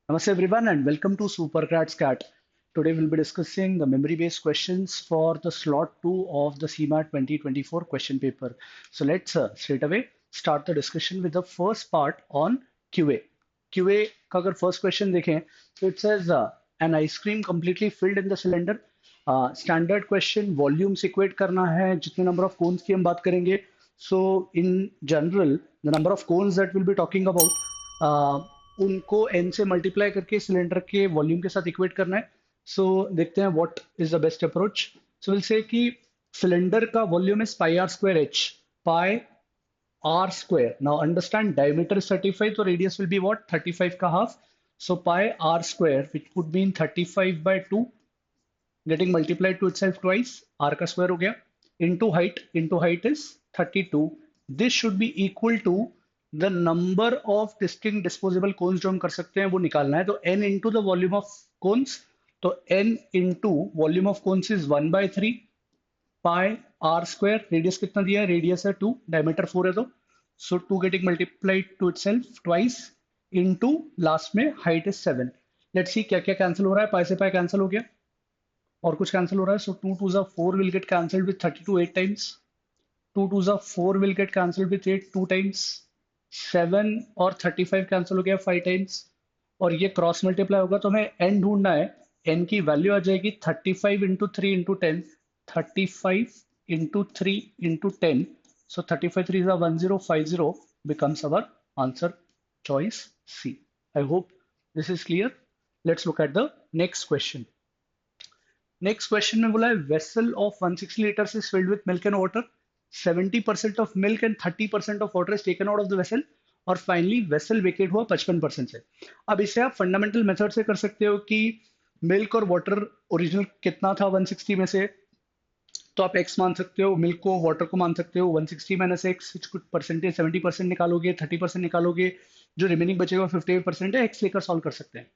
Namaste everyone and welcome to Supercrat Scat. Today we'll be discussing the memory-based questions for the slot 2 of the CMAT 2024 question paper. So let's straight away start the discussion with the first part on QA. QA का अगर first question देखें तो it says an ice cream completely filled in the cylinder. Standard question volumes equate करना है जितने number of cones की हम बात करेंगे. So in general the number of cones that we'll be talking about उनको n से मल्टीप्लाई करके सिलेंडर के वॉल्यूम के साथ इक्वेट करना है. सो देखते हैं what is the best approach. So will say कि सिलेंडर का volume is pi r square h. Pi r square. Now understand diameter 35 तो रेडियस विल बी व्हाट 35 का half. So pi r square which would mean 35 by 2 getting multiplied to itself twice. r का square हो गया into height is 32. this should be equal to the number of distinct disposable cones जो हम कर सकते हैं वो निकालना है. तो n into the volume of cones. तो n into volume of cones is 1/3 pi r square. Radius कितना दिया है? रेडियस है 2, डायमीटर 4 है. तो so 2 getting multiplied to itself twice into last में हाइट इज 7. लेट्स सी क्या क्या कैंसिल हो रहा है. पाई से पाई कैंसिल हो गया और कुछ कैंसिल हो रहा है. सो 2 2 4 will get cancelled with 32 8 times. 2 2 4 will get cancelled with 8 2 times. 7 और 35 कैंसिल हो गया 5 टाइम्स. और ये क्रॉस मल्टीप्लाई होगा तो हमें n ढूंढना है. n की वैल्यू आ जाएगी 35 into 3 into 10. 35 into 3 into 10. So 35 3 is 1050 becomes our answer, choice C. I hope this is clear. Let's look at the next question. Next question में बोला है vessel of 160 liters is filled with milk and water. 70% of milk and 30% of water is taken out of the vessel. और finally vessel vacate हुआ 55% से. अब इसे आप fundamental method से कर सकते हो कि मिल्क और वाटर ओरिजिनल कितना था 160 में से. तो आप x मान सकते हो, मिल्क को वाटर को मान सकते हो. 160 माइनस x कुछ परसेंटेज 70% निकालोगे, 30% निकालोगे, जो रिमेनिंग बचेगा 58% है. x लेकर सॉल्व कर सकते हैं.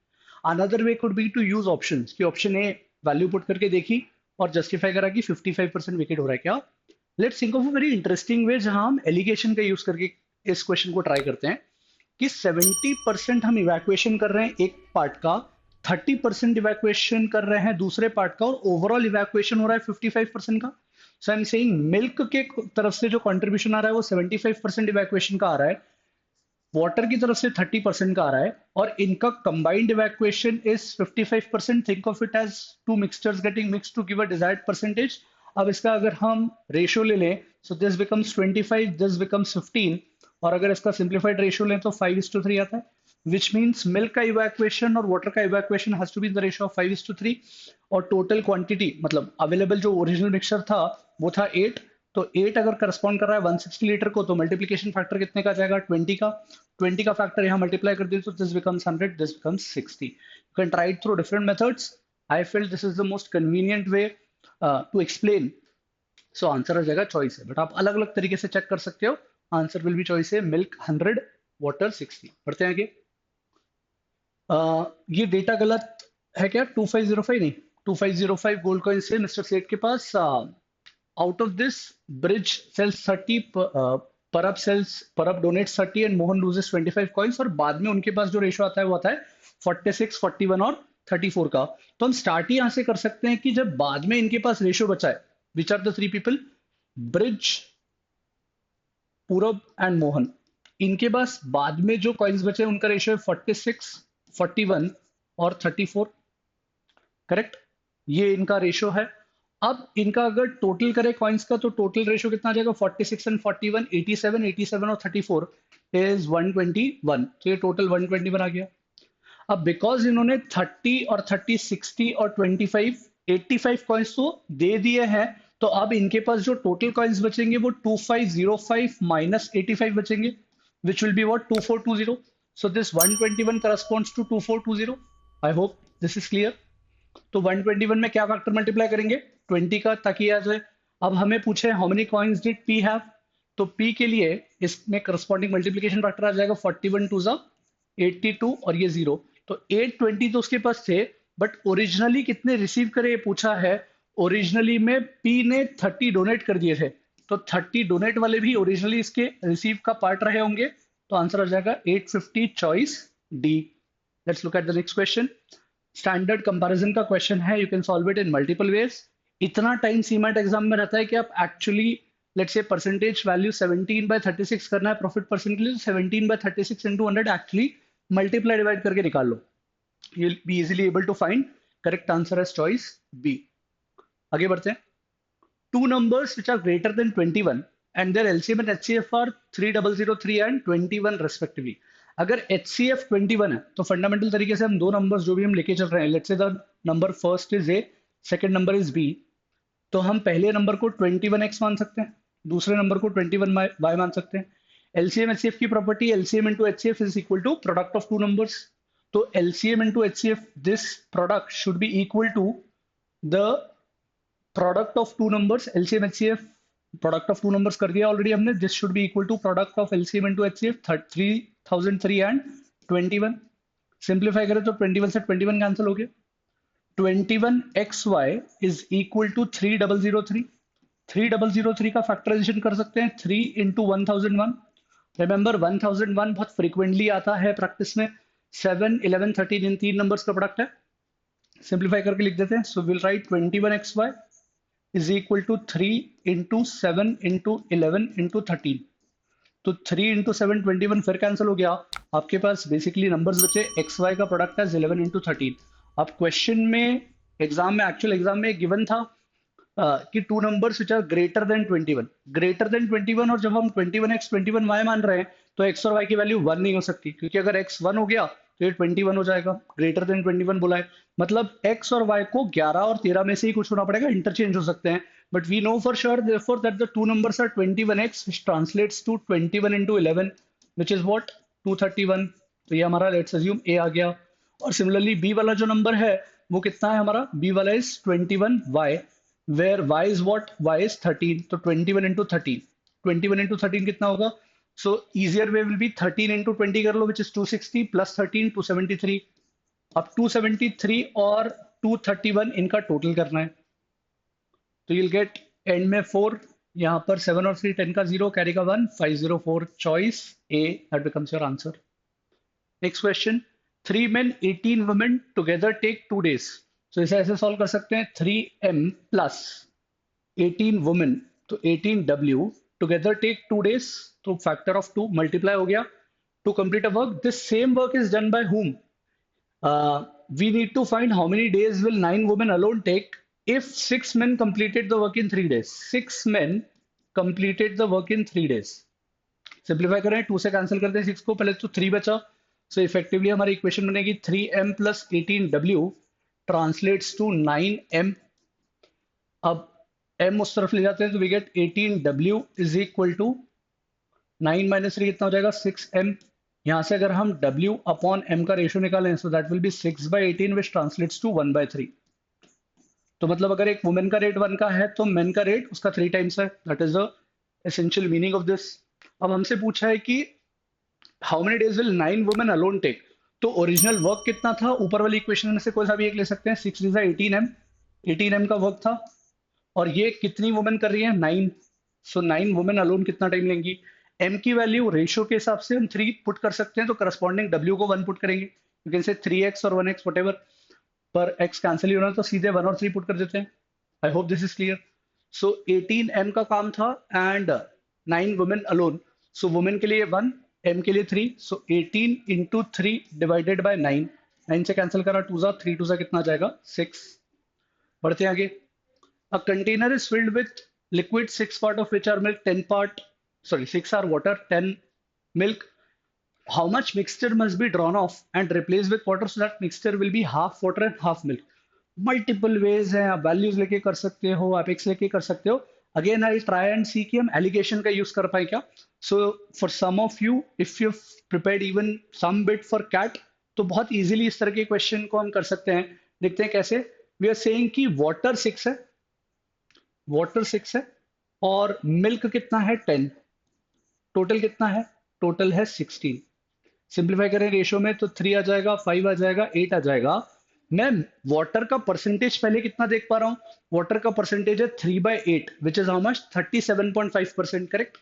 Another way could be to use options कि ऑप्शन ए वैल्यू पुट करके देखी और जस्टिफाई करा कि 55% विकेट हो रहा है क्या. Let's think of a very interesting way जहां हम एलिगेशन का यूज करके इस क्वेश्चन को ट्राई करते हैं कि 70% हम इवैक्यूएशन कर रहे हैं एक पार्ट का, 30% इवैक्यूएशन कर रहे हैं दूसरे पार्ट का और ओवरऑल इवैक्यूएशन हो रहा है 55% का. सो आई एम सेइंग मिल्क के तरफ से जो कंट्रीब्यूशन आ रहा है वो 75% इवैक्यूएशन का आ रहा है, वाटर की तरफ से 30% का आ रहा है और इनका combined evacuation is 55%. Think of it as two mixtures getting mixed to give a desired percentage. अब इसका अगर हम रेशियो ले लें so this becomes 25, this becomes 15. और अगर इसका सिंप्लीफाइड रेशियो लें तो 5:3 आता है, विच मीन्स मिल्क का इवैक्यूएशन और वाटर का evacuation has to be in the ratio of 5:3. और टोटल क्वांटिटी मतलब अवेलेबल जो ओरिजिनल मिक्सचर था वो था 8. तो 8 अगर करस्पॉन्ड कर रहा है 160 लीटर को तो मल्टीप्लीकेशन फैक्टर कितने का जाएगा? 20 का. 20 का फैक्टर यहाँ मल्टीप्लाई कर दिए तो this becomes 100, this becomes 60. You can try it through different methods. I feel this is the most convenient way to explain. So answer आ जाएगा चॉइस है, बट आप अलग अलग तरीके से चेक कर सकते हो. आंसर विल बी चॉइस है मिल्क 100 वाटर 60. बढ़ते हैं आगे. ये डेटा गलत है क्या? 2505 नहीं, 2505 गोल्ड कॉइन से मिस्टर सेठ के पास. Out of this Brij sells 30, Parab donates 30 and Mohan loses 25 coins. और बाद में उनके पास जो रेशो आता है वो आता है 46, 41 और 34 का. तो हम स्टार्ट ही यहां से कर सकते हैं कि जब बाद में इनके पास रेशो बचा है, which are the 3 people? Brij, Purab and Mohan. इनके पास बाद में जो कॉइन्स बचे उनका रेशियो है 46, 41 और 34. करेक्ट, ये इनका रेशियो है. अब इनका अगर टोटल करें कॉइन्स का तो टोटल रेशियो कितना आ जाएगा? 46 एंड 41, 87, 87 और 34 इज 121. तो ये टोटल 121 आ गया. अब बिकॉज इन्होंने 30 और 30, 60 और 25, 85 कॉइन्स तो दे दिए हैं, तो अब इनके पास जो टोटल कॉइन्स बचेंगे वो 2505 माइनस 85 बचेंगे, which will be what 2420. So this 121 corresponds to 2420. I hope this is clear. तो 121 में क्या फैक्टर मल्टीप्लाई करेंगे? 20 का, ताकि आ जाए. अब हमें पूछे how many coins did P have. तो पी के लिए इसमें करस्पॉन्डिंग मल्टीप्लिकेशन फैक्टर आ जाएगा 41 2 82 और ये 0. तो 820 तो उसके पास थे, बट ओरिजिनली कितने रिसीव करे ये पूछा है. ओरिजिनली में पी ने 30 डोनेट कर दिए थे, तो 30 डोनेट वाले भी ओरिजिनली इसके रिसीव का पार्ट रहे होंगे. तो आंसर आ जाएगा 850, choice D. Let's look at the next question. Standard comparison का क्वेश्चन है, you can solve it in multiple ways. इतना टाइम सीमेट एग्जाम में रहता है कि आप actually let's say percentage value 17/36 करना है प्रॉफिट परसेंट के लिए, 17/36 इंटू 100 एक्चुअली मल्टीप्लाई डिवाइड करके निकाल लो, you will be easily able to find correct answer as choice B. आगे बढ़ते हैं। Two numbers which are greater than 21 and their LCM and HCF are 3003 and 21 respectively. अगर HCF 21 है तो fundamental तरीके से हम दो नंबर्स जो भी हम लेके चल रहे हैं, let's say the number first is A, second number is B, तो हम पहले नंबर को 21x मान सकते हैं, दूसरे नंबर को 21y मान सकते हैं। LCM HCF की property LCM into HCF is equal to product of two numbers, तो LCM into HCF this product should be equal to the product of two numbers, LCM HCF product of two numbers कर दिया already हमने, this should be equal to product of LCM into HCF 3003 and 21। Simplify करें तो 21 से 21 cancel हो गया, 21xy is equal to 3003। 3003 का factorisation कर सकते हैं 3 इंटू 1001। रिमेंबर 1001 बहुत फ्रीक्वेंटली आता है प्रैक्टिस में, 7 11 13 इन तीन नंबर्स का प्रोडक्ट है। सिंपलीफाई करके लिख देते हैं, so will write 21xy is equal to 3 into 7 into 11 into 13। तो 3 into 7 21 फिर कैंसिल हो गया, आपके पास बेसिकली नंबर्स बचे, एक्स वाई का प्रोडक्ट है 11 into 13। अब क्वेश्चन में एग्जाम में एक्चुअल एग्जाम में गिवन था कि two numbers which are greater than 21, और जब हम 21x 21y मान रहे हैं तो x और y की वैल्यू 1 नहीं हो सकती, क्योंकि अगर x 1 हो गया तो ये 21 हो जाएगा, ग्रेटर देन 21 बोला है, मतलब x और y को 11 और 13 में से ही कुछ होना पड़ेगा, इंटरचेंज हो सकते हैं, but we know for sure therefore that the two numbers are 21x which translates to 21 into 11 which is what 231। तो ये हमारा लेट्स अज्यूम a आ गया। और सिमिलरली b वाला जो नंबर है वो कितना है हमारा, b वाला is 21y where y is what, y is 13, तो 21 into 13, 21 into 13 कितना होगा, so easier way will be 13 into 20 कर लो which is 260 plus 13 273। अब 273 और 231 इनका टोटल करना है, तो you'll get एंड में 4, यहाँ पर 7 और 3 10 का 0 कैरी का 1 504, choice A that becomes your answer. Next question, 3 men 18 women together take 2 days। तो इसे ऐसे सॉल्व कर सकते हैं, 3m प्लस 18 वुमेन तो 18w टुगेदर टेक 2 days, तो फैक्टर ऑफ 2 मल्टीप्लाई हो गया to complete a work. This same work is done by whom? We need to find how many days will 9 women alone take if 6 men completed the work in 3 days। 6 men completed the work in 3 days। Simplify करें, 2 से cancel करते हैं 6 को, पहले तो 3 बचा, सो effectively हमारी equation बनेगी 3m plus 18w translates to 9m। अब m उस तरफ ले जाते हैं तो we get 18w is equal to 9 minus 3 कितना हो जाएगा 6m। यहां से अगर हम w अपॉन m का रेशियो निकालें so that will be 6/18 which translates to 1/3। तो मतलब अगर एक वुमेन का रेट 1 का है तो मेन का रेट उसका 3 टाइम्स है, that is the essential meaning of this. अब हमसे पूछा है कि how many days will 9 women alone take, तो ओरिजिनल वर्क कितना था, ऊपर वाली इक्वेशन में से कोई सा भी एक ले सकते हैं, 6 इज 18m, 18m का वर्क था, और ये कितनी वुमेन कर रही है 9, सो 9 वुमेन अलोन कितना टाइम लेंगी। m की वैल्यू रेशियो के हिसाब से हम 3 पुट कर सकते हैं, तो करस्पॉन्डिंग w को 1 पुट करेंगे, यू कैन से 3x और 1x व्हाटएवर, पर x कैंसिल ही होना तो सीधे 1 और 3 पुट कर देते हैं। आई hope this is clear. So 18m का काम था and 9 women alone, so women के लिए 1, m के लिए 3, सो 18 इंटू 3 डिवाइडेड बाय 9, 9 से कैंसिल करा 2 जा 3 2 जा कितना आ जाएगा 6। बढ़ते हैं आगे। A container is filled with liquid 6 part of which are milk 6 are water 10 milk। How much mixture must be drawn off and replaced with water so that mixture will be half water and half milk। Multiple ways हैं, आप values लेके कर सकते हो, आप x लेके कर सकते हो। Again I try and see कि हम एलिगेशन का यूज कर पाए क्या। So for some of you if you prepared even some bit for CAT, तो बहुत इजीली इस तरह के क्वेश्चन को हम कर सकते हैं। देखते हैं कैसे। वी आर सेइंग कि वाटर 6 है, वाटर 6 है और मिल्क कितना है 10, टोटल कितना है, टोटल है 16। सिंप्लीफाई करें रेशियो में तो 3 आ जाएगा, 5 आ जाएगा, 8 आ जाएगा। मैं वाटर का परसेंटेज पहले कितना देख पा रहा हूं, वाटर का परसेंटेज है 3/8 which is how much 37.5%, correct.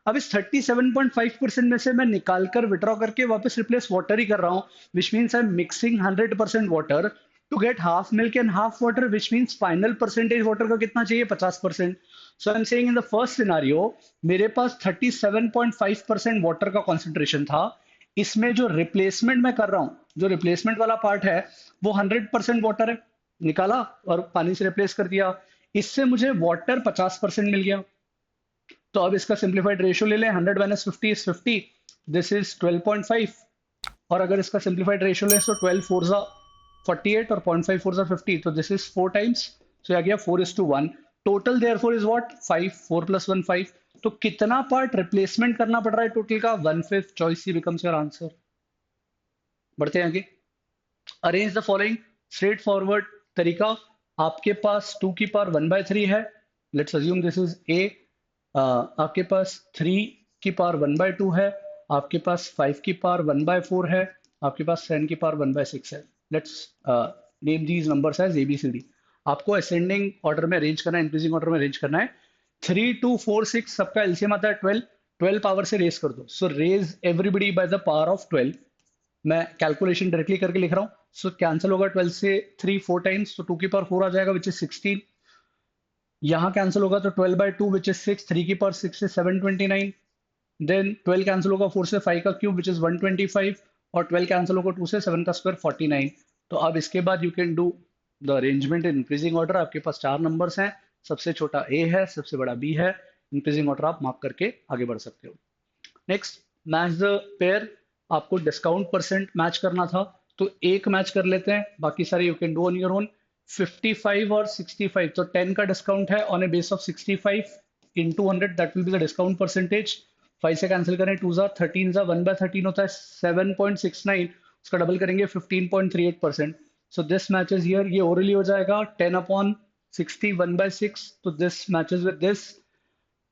अब इस 37.5% में से मैं निकाल कर विड्रॉ करके वापस रिप्लेस वाटर ही कर रहा हूँ, which means I am mixing 100% water to get half milk and half water, which means final percentage water का कितना चाहिए, 50%. So I am saying in the first scenario मेरे पास 37.5% वाटर का कॉन्सेंट्रेशन था. इसमें जो रिप्लेसमेंट मैं कर रहा हूँ, जो रिप्लेसमेंट वाला पार्ट है वो 100% वाटर है, निकाला और पानी से रिप्लेस कर दिया. इससे मुझे वाटर 50% मिल गया. तो अब इसका सिंप्लीफाइड रेशियो ले लें, 100 माइनस 50 इज 50, दिस इज 12.5. और अगर इसका सिंप्लीफाइड रेशियो लें तो 12 फोर जा 48 और 0.5 फोर जा 50, तो दिस इज 4 टाइम्स. सो आ गया 4:1. Total therefore is what, 5. 4 plus 1 5. तो कितना पार्ट रिप्लेसमेंट करना पड़ रहा है टोटल का, 1/5. Choice C becomes your answer. बढ़ते हैं आगे. Arrange the following, straight forward तरीका. आपके पास 2 की पावर 1/3 है, let's assume this is A. आपके पास 3 की पावर 1/2 है, आपके पास 5 की पावर 1/4 है, आपके पास 10 की पावर 1/6 है. Let's name these numbers as ABCD. आपको असेंडिंग ऑर्डर में अरेंज करना है, इंक्रीजिंग ऑर्डर में अरेंज करना है. 3, 2, 4, 6 सबका एलसीएम आता है 12. 12 पावर से रेज कर दो, so raise everybody by the power of 12. मैं कैलकुलेशन डायरेक्टली करके लिख रहा हूँ. सो कैंसिल होगा 12 से 3 4 टाइम्स, तो 2 की पावर 4 आ जाएगा विच इज 16. यहाँ कैंसिल होगा तो 12/2 विच इज 6. 3 की पावर 6 से 729. देन 12 कैंसिल होगा 4 से 5 का क्यूब विच इज 125. और 12 कैंसिल होगा 2 से 7 का स्क्वायर 49. तो अब इसके बाद you can do the arrangement in increasing order. आपके पास 4 नंबर्स हैं, सबसे छोटा ए है, सबसे बड़ा बी है. इंक्रीजिंग ऑर्डर आप मार्क करके आगे बढ़ सकते हो. Next, match the pair. आपको डिस्काउंट परसेंट मैच करना था, तो एक मैच कर लेते हैं, बाकी सारे you can do on your own. 55 और 65, तो 10 का डिस्काउंट है on A base of 65 into 100, that will be the discount percentage. 5 से कैंसिल करें, 2 जा 13 जा 1/13 होता है 7.69. उसका डबल करेंगे 15.38%. सो दिस मैचेस हियर, ये ओरली हो जाएगा 10/60 1/6. तो this matches with this.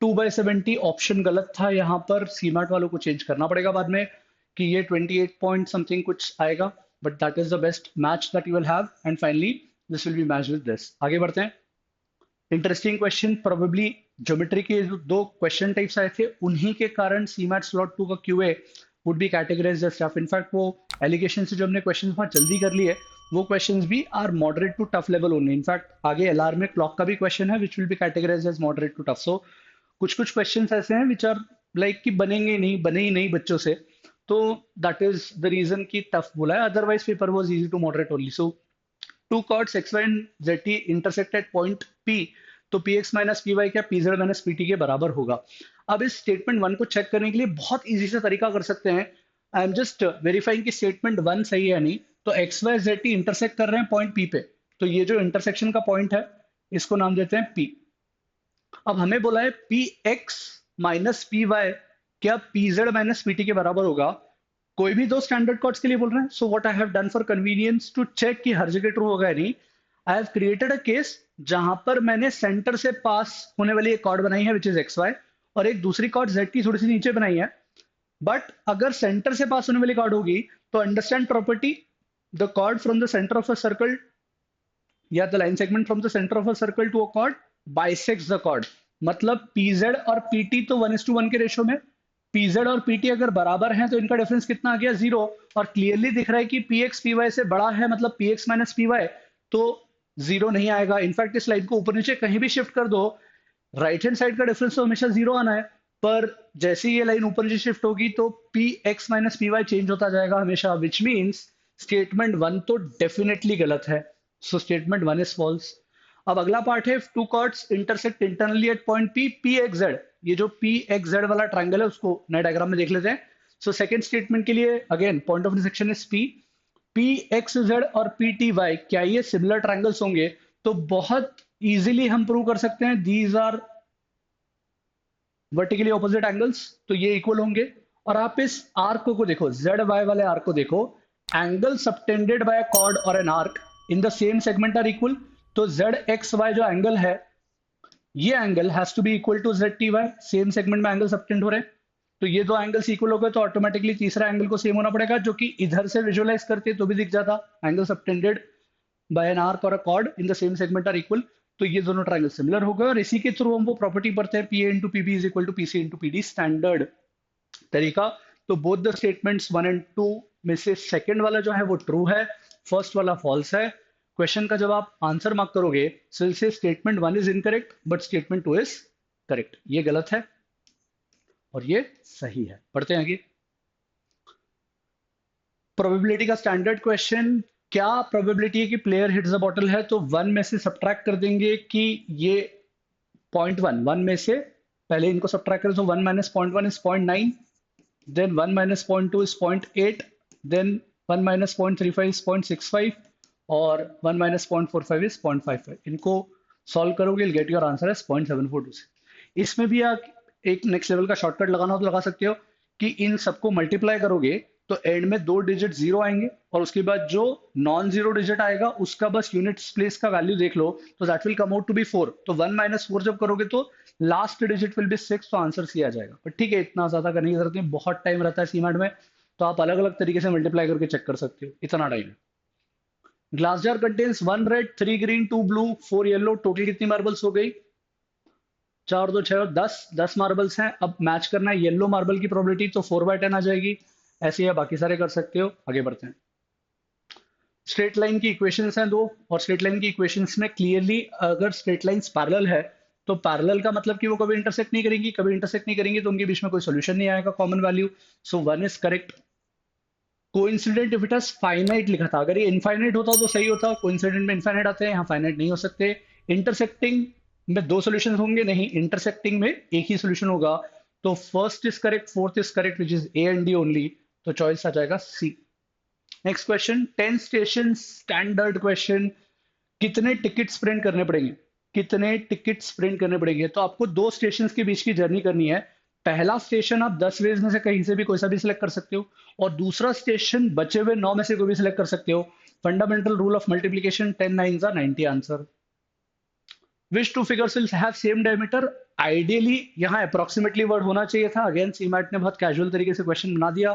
2/70 option गलत था, यहाँ पर सीमैट वालों को चेंज करना पड़ेगा बाद में कि ये 28 पॉइंट समथिंग कुछ आएगा, but that is the best match that you will have. And finally this will be match with this. आगे बढ़ते हैं. इंटरेस्टिंग क्वेश्चन, प्रोबेबली ज्योमेट्री के जो 2 क्वेश्चन टाइप्स आए थे उन्हीं के कारण सीमैट स्लॉट 2 का QA would be categorised as tough. In fact वो एलिगेशन से जो हमने क्वेश्चन बहुत जल्दी कर लिए, वो क्वेश्चंस भी are moderate to tough level only. In fact आगे एलआर में क्लॉक का भी क्वेश्चन है which will be categorised as moderate to tough. So कुछ कुछ क्वेश्चंस ऐसे हैं विच आर लाइक कि बनेंगे नहीं, बने ही नहीं बच्चों से, तो दैट इज द रीजन कि टफ बोला है. Otherwise paper was easy to moderate only. So 2 chords xy and zt intersect at point P, तो px माइनस पी वाई क्या pz माइनस pt के बराबर होगा. अब इस स्टेटमेंट 1 को चेक करने के लिए बहुत इजी सा तरीका कर सकते हैं. आई एम जस्ट वेरीफाइंग कि स्टेटमेंट 1 सही है या नहीं. तो X Y Z T intersect कर रहे हैं पॉइंट P पे, तो ये जो इंटरसेक्शन का पॉइंट है इसको नाम देते हैं P. अब हमें बोला है px माइनस पी वाई क्या pz माइनस pt के बराबर होगा. कोई भी 2 स्टैंडर्ड कॉर्ड्स के लिए बोल रहे हैं. So what I have done for convenience to check कि हर जगह ट्रू होगा या नहीं, I have created a case जहां पर मैंने सेंटर से पास होने वाली एक कॉर्ड बनाई है विच इज एक्स वाई, और एक दूसरी कॉर्ड जेड टी थोड़ी सी नीचे बनाई है. बट अगर सेंटर से पास होने वाली कॉर्ड होगी तो understand property, the chord from the centre of a circle या the line segment from the centre of a circle to a chord bisects the chord. मतलब pz और pt तो 1:1 के रेशो में, pz और pt अगर बराबर हैं तो इनका डिफरेंस कितना आ गया, 0. और क्लियरली दिख रहा है कि px py से बड़ा है, मतलब px माइनस py, तो 0 नहीं आएगा. इनफैक्ट इस लाइन को ऊपर नीचे कहीं भी शिफ्ट कर दो, राइट हैंड साइड का डिफरेंस तो हमेशा 0 आना है, पर जैसे ही ये लाइन ऊपर नीचे शिफ्ट होगी तो px माइनस py चेंज होता जाएगा हमेशा, विच मीन्स स्टेटमेंट 1 तो डेफिनेटली गलत है. So statement 1 is false. अब अगला पार्ट है, 2 chords intersect internally at point P, pxz. ये जो pxz वाला ट्रायंगल है उसको नए डायग्राम में देख लेते हैं. सो सेकंड स्टेटमेंट के लिए again point of intersection is P. pxz और pty क्या ये सिमिलर ट्रायंगल्स होंगे, तो बहुत इजीली हम प्रूव कर सकते हैं these are vertically opposite angles, तो ये इक्वल होंगे. और आप इस आर्क को देखो, जेड वाई वाले आर्क को देखो, angle subtended by a chord और an arc in the same segment are equal. तो जेड एक्स वाई जो एंगल है, ये angle has to be equal to Z T Y. Same segment में angle subtend हो रहे हैं, तो ये 2 एंगल्स इक्वल हो गए, तो ऑटोमेटिकली तीसरा एंगल को सेम होना पड़ेगा, जो कि इधर से विजुअलाइज करते तो भी दिख जाता. Angle subtended by an arc और a chord in the same segment are equal. तो ये दोनों ट्रायंगल सिमिलर हो गए और इसी के थ्रू हम वो प्रॉपर्टी पढ़ते हैं P A into PB is equal to P C into P D, standard तरीका। तो बोथ द स्टेटमेंट्स 1 और 2 में से सेकंड वाला जो है वो ट्रू है, फर्स्ट वाला फॉल्स है। क्वेश्चन का जब आप आंसर मार्क करोगे so से statement 1 is incorrect but statement 2 is correct, ये गलत है और ये सही है। पढ़ते हैं आगे। प्रोबेबिलिटी का स्टैंडर्ड क्वेश्चन, क्या प्रोबेबिलिटी है कि प्लेयर हिट्स द बॉटल है, तो 1 में से सब्ट्रैक्ट कर देंगे कि ये 0.1, 1 में से पहले इनको सब्ट्रैक्ट करें तो 1 minus 0.1 is 0.9, then 1 minus 0.2 is 0.8, then 1 minus 0.35 is 0.65 और 1 minus 0.45 is 0.55। इनको सॉल्व करोगे गेट योर आंसर है 0.742। इसमें भी आप एक नेक्स्ट लेवल का शॉर्टकट लगाना हो तो लगा सकते हो कि इन सबको मल्टीप्लाई करोगे तो एंड में 2 डिजिट जीरो आएंगे और उसके बाद जो नॉन जीरो डिजिट आएगा उसका बस यूनिट प्लेस का वैल्यू देख लो तो that will come out to be 4। तो 1 माइनस 4 जब करोगे तो लास्ट डिजिट विल बी 6, तो आंसर सी आ जाएगा। पर ठीक है, इतना ज्यादा करने की जरूरत नहीं, बहुत टाइम रहता है सीमैट में, तो आप अलग अलग तरीके से मल्टीप्लाई करके चेक कर सकते हो, इतना टाइम है। Glass jar contains 1 red 3 green 2 blue 4 yellow, total कितनी मार्बल्स हो गई? 4 2 6 10 मार्बल्स हैं। अब मैच करना है येलो मार्बल की प्रोबेबिलिटी, तो 4/10 आ जाएगी। ऐसे ही आप बाकी सारे कर सकते हो। आगे बढ़ते हैं। स्ट्रेट लाइन की इक्वेशंस हैं दो, और स्ट्रेट लाइन की इक्वेशंस में क्लियरली अगर स्ट्रेट लाइंस पैरेलल है तो पैरेलल का मतलब कि वो कभी इंटरसेक्ट नहीं करेंगी, कभी इंटरसेक्ट नहीं करेंगी तो उनके बीच में कोई सोल्यूशन नहीं आएगा common value. So 1 is correct. Coincident if it has finite लिखा था, अगर ये इनफाइनाइट होता तो सही होता। कोइंसिडेंट में इनफाइनाइट आते हैं, यहाँ फाइनाइट नहीं हो सकते। इंटरसेक्टिंग में 2 सॉल्यूशन होंगे, नहीं, इंटरसेक्टिंग में एक ही सॉल्यूशन होगा। तो first is correct, fourth is correct which is A and D only, तो चॉइस आ जाएगा C. Next question, 10 station standard question. कितने टिकट्स प्रिंट करने पड़ेंगे? कितने टिकट्स प्रिंट करने पड़ेंगे? तो आपको 2 स्टेशन के बीच की जर्नी करनी है। पहला स्टेशन आप 10 वेज में से कहीं से भी कोई सा भी सिलेक्ट कर सकते हो और दूसरा स्टेशन बचे हुए 9 में से कोई भी सिलेक्ट कर सकते हो। Fundamental rule of multiplication, 10 9s are 90 answer. Which two figures will have same diameter? Ideally यहाँ अप्रोक्सीमेटली वर्ड होना चाहिए था। अगेन सीमैट ने बहुत कैजुअल तरीके से क्वेश्चन बना दिया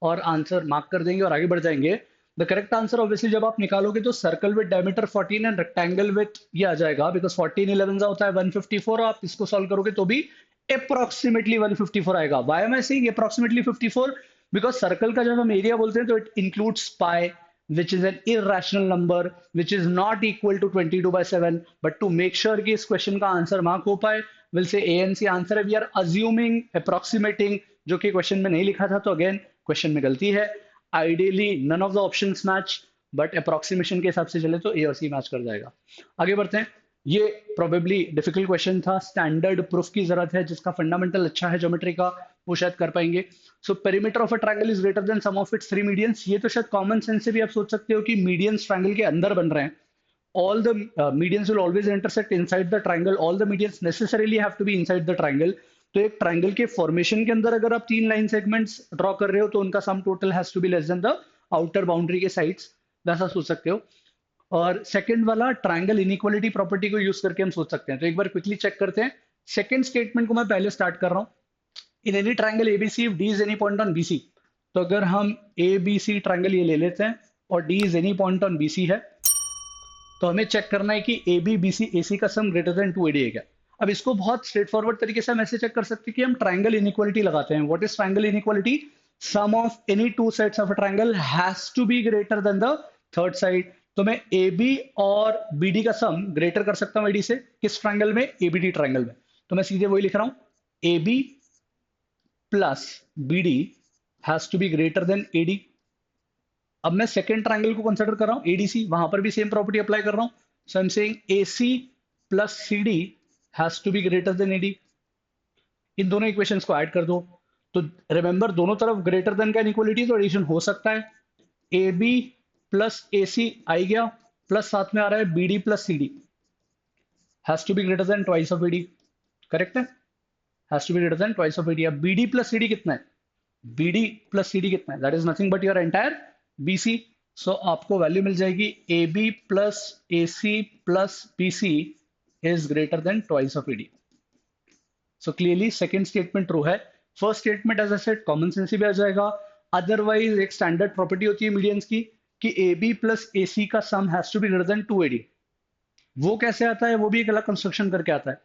और आंसर मार्क कर देंगे और आगे बढ़ जाएंगे। द करेक्ट आंसर ऑब्वियसली जब आप निकालोगे तो circle with diameter 14 and rectangle with ये आ जाएगा, बिकॉज 14 11 होता है 154। आप इसको सॉल्व करोगे तो भी अप्रोक्सीमेटली 154 आएगा। Why am I saying approximately 54? Because circle का जब हम एरिया बोलते हैं तो it includes pi which is an irrational number which is not equal to 22/7, but to make sure कि इस क्वेश्चन का आंसर मार्क हो पाए will say A and C answer है। we are assuming approximating, जो कि क्वेश्चन में नहीं लिखा था, तो अगेन क्वेश्चन में गलती है। Ideally none of the options match, but approximation के हिसाब से चले तो A और C मैच कर जाएगा। आगे बढ़ते हैं। ये प्रोबेबली डिफिकल्ट क्वेश्चन था, स्टैंडर्ड प्रूफ की जरूरत है, जिसका फंडामेंटल अच्छा है ज्योमेट्री का वो शायद कर पाएंगे। So perimeter of a triangle is greater than sum of its 3 medians. ये तो शायद कॉमन सेंस से भी आप सोच सकते हो कि मीडियंस ट्रायंगल के अंदर बन रहे हैं। All the medians will always intersect inside the triangle, all the medians necessarily have to be inside the triangle. तो एक ट्रायंगल के फॉर्मेशन के अंदर अगर आप 3 लाइन सेगमेंट्स ड्रॉ कर रहे हो तो उनका sum total has to be less than the outer boundary के साइड्स, वैसा सोच सकते हो। और सेकंड वाला ट्रायंगल इनइक्वालिटी प्रॉपर्टी को यूज करके हम सोच सकते हैं। तो एक बार क्विकली चेक करते हैं। सेकंड स्टेटमेंट को मैं पहले स्टार्ट कर रहा हूं। In any triangle ABC if D is any point on BC, तो अगर हम ए बी सी ट्रायंगल ये ले लेते हैं और D is any point on BC है, तो हमें चेक करना है कि A B B C A C का सम ग्रेटर देन 2AD है क्या। अब इसको बहुत स्ट्रेट फॉरवर्ड तरीके से हम ऐसे चेक कर सकते हैं कि हम ट्रायंगल इनइक्वालिटी लगाते हैं। What is triangle inequality? Sum of any 2 sets of a triangle has to be greater than the third side. तो मैं ए बी और बी डी का सम ग्रेटर कर सकता हूं एडी से, किस ट्रायंगल में? एबीडी ट्रायंगल में। तो मैं सीधे वही लिख रहा हूं, A B plus B D has to be greater than AD. अब मैं सेकेंड ट्रायंगल को कंसिडर कर रहा हूं, एडीसी, वहां पर भी सेम प्रॉपर्टी अप्लाई कर रहा हूं। So I am saying AC plus CD has to be greater than AD. इन दोनों इक्वेशंस को ऐड कर दो, तो रिमेंबर दोनों तरफ ग्रेटर देन का इनइक्वालिटी, तो एडिशन हो सकता है। ए बी प्लस ए सी आई गया, प्लस साथ में आ रहा है B D plus C D, has to be greater than twice of AD. Correct है, has to be greater than twice of AD. अब B D plus C D कितना है? B D plus C D कितना है? That is nothing but your entire B C. So आपको value मिल जाएगी A B plus A C plus B C is greater than twice of AD. So clearly second statement true है। First statement as I said common sense भी आ जाएगा। Otherwise एक standard property होती है मीडियंस की कि A B plus A C का sum has to be greater than 2AD। वो कैसे आता है, वो भी एक अलग कंस्ट्रक्शन करके आता है।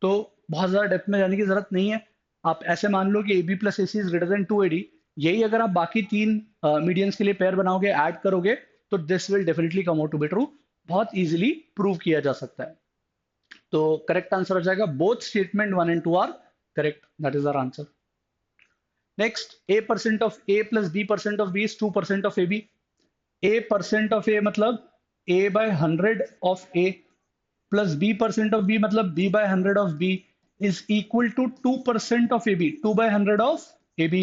तो बहुत ज़्यादा डेप्थ में जाने की जरूरत नहीं है। आप ऐसे मान लो कि A B plus A C is greater than 2AD। यही अगर आप बाकी तीन मीडियंस के लिए पेयर बनाओगे, ऐड करोगे, तो this will definitely come out to be true. बहुत इजीली प्रूव किया जा सकता है। तो करेक्ट आंसर हो जाएगा both statement 1 and 2 are correct, that is our answer. Next, a% of a plus b% of b is 2% of ab। a% of a मतलब a by 100 of a plus b% of b मतलब b by 100 of b is equal to 2% of ab, 2 by 100 of ab।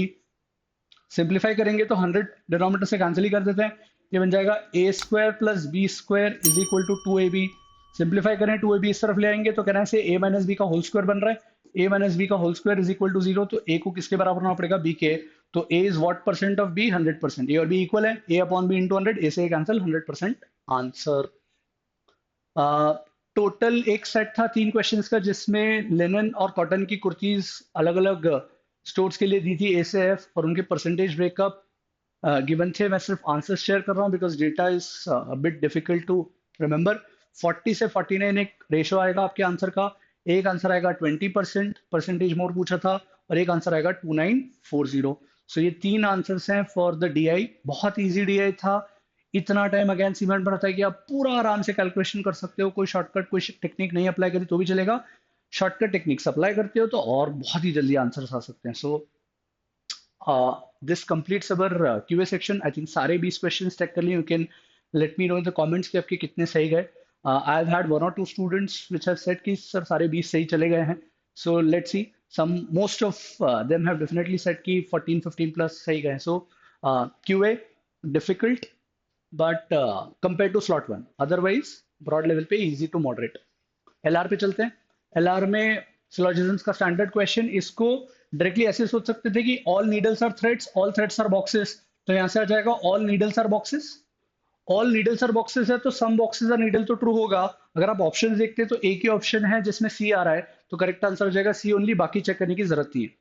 Simplify करेंगे तो 100 denominator से cancel ही कर देते हैं। ये बन जाएगा A square plus B square is equal to 2ab। Simplify करें 2ab इस तरफ ले आएंगे तो कहना है ए माइनस बी का होल स्क्वायर बन रहा है। ए माइनस बी का whole square is equal to 0, तो ए को किसके बराबर होना पड़ेगा, बी के। तो A is what percent of B, 100%। A और बी इक्वल है, A upon B into 100, A से कैंसिल, 100% आंसर। टोटल एक सेट था 3 क्वेश्चंस का, जिसमें लिनन और कॉटन की कुर्तीज अलग अलग स्टोर्स के लिए दी थी, ए से एफ, और उनके परसेंटेज ब्रेकअप गिवन थे। मैं सिर्फ आंसर्स शेयर कर रहा हूँ because data is bit difficult to remember. 40 से 49 एक रेशो आएगा आपके आंसर का। एक आंसर आएगा 20%, परसेंटेज मोर पूछा था, और एक आंसर आएगा 2940। सो ये 3 आंसर्स हैं फॉर द डीआई। बहुत इजी डीआई था। इतना टाइम अगेन सीमेंट पर रहता है कि आप पूरा आराम से कैलकुलेशन कर सकते हो। कोई शॉर्टकट, कोई टेक्निक नहीं अप्लाई करी तो भी चलेगा। शॉर्टकट टेक्निक्स अप्लाई करते हो तो और बहुत ही जल्दी आंसर्स आ सकते हैं। So this completes our QA section. I think सारे 20 क्वेश्चंस चेक कर लिए। You can let me know in the comments कि आपके कितने सही गए। I have had 1 or 2 students which have said कि सर सारे 20 सही चले गए हैं। So let's see, some most of them have definitely said कि 14-15 प्लस सही गए। So QA difficult but compare to slot one, otherwise broad level पे इजी टू मॉडरेट। एलआर पे चलते हैं। एलआर में सिलोजिज्म्स का स्टैंडर्ड क्वेश्चन, इसको डायरेक्टली ऐसे सोच सकते थे कि all needles are threads, all threads are boxes. तो यहां से आ जाएगा all needles are boxes. All needles are boxes है तो सम बॉक्सेस आर नीडल तो ट्रू होगा। अगर आप ऑप्शन देखते हैं तो एक ही ऑप्शन है जिसमें सी आ रहा है, तो करेक्ट आंसर हो जाएगा सी ओनली, बाकी चेक करने की जरूरत नहीं है।